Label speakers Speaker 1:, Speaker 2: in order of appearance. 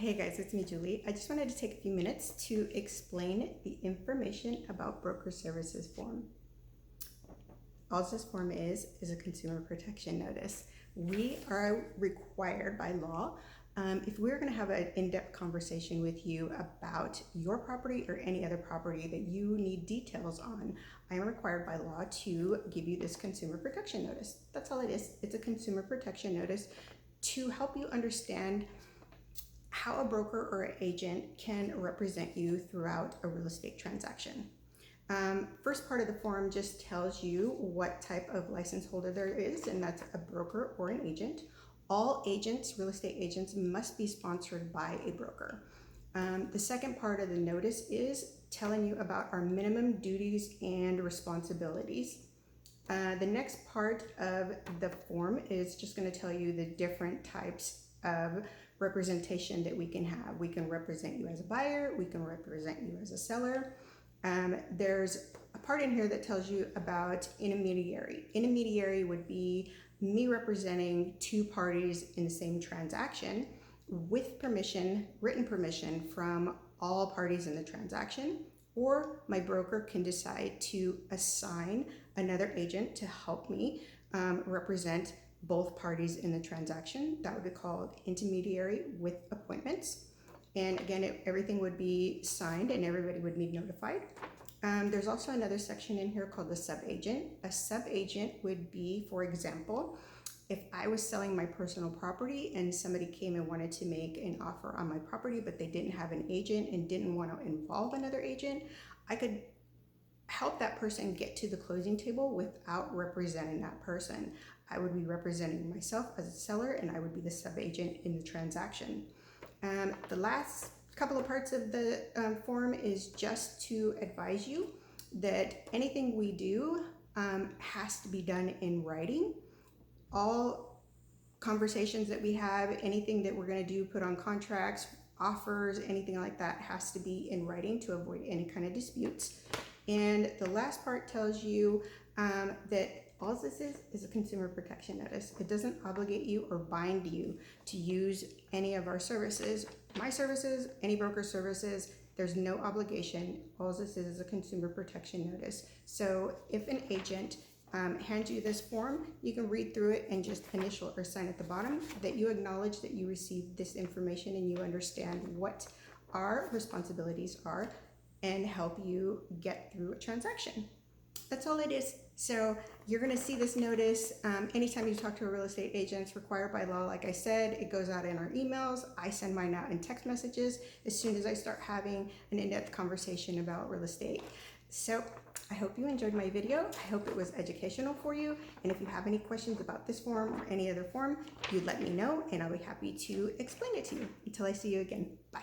Speaker 1: Hey guys, it's me, Julie. I just wanted to take a few minutes to explain the information about broker services form. All this form is a consumer protection notice. We are required by law, if we're going to have an in-depth conversation with you about your property or any other property that you need details on, I am required by law to give you this consumer protection notice. That's all it is. It's a consumer protection notice to help you understand how a broker or an agent can represent you throughout a real estate transaction. First part of the form just tells you what type of license holder there is, and that's a broker or an agent. All agents, real estate agents, must be sponsored by a broker. The second part of the notice is telling you about our minimum duties and responsibilities. The next part of the form is just going to tell you the different types of representation that we can have. We can represent you as a buyer, we can represent you as a seller. There's a part in here that tells you about intermediary. Intermediary would be me representing two parties in the same transaction with permission, written permission from all parties in the transaction, or my broker can decide to assign another agent to help me represent both parties in the transaction. That would be called intermediary with appointments. And again, everything would be signed and everybody would be notified. There's also another section in here called the sub-agent. A sub-agent would be, for example, if I was selling my personal property and somebody came and wanted to make an offer on my property, but they didn't have an agent and didn't want to involve another agent, I could help that person get to the closing table without representing that person. I would be representing myself as a seller and I would be the sub-agent in the transaction. The last couple of parts of the form is just to advise you that anything we do has to be done in writing. All conversations that we have, anything that we're going to do, put on contracts, offers, anything like that has to be in writing to avoid any kind of disputes. And the last part tells you that all this is a consumer protection notice. It doesn't obligate you or bind you to use any of our services. My services, any broker services, there's no obligation. All this is a consumer protection notice. So if an agent hands you this form, you can read through it and just initial or sign at the bottom that you acknowledge that you received this information and you understand what our responsibilities are and help you get through a transaction. That's all it is. So you're going to see this notice anytime you talk to a real estate agent. It's required by law. Like I said, it goes out in our emails. I send mine out in text messages as soon as I start having an in-depth conversation about real estate. So I hope you enjoyed my video. I hope it was educational for you. And if you have any questions about this form or any other form, you let me know and I'll be happy to explain it to you. Until I see you again. Bye.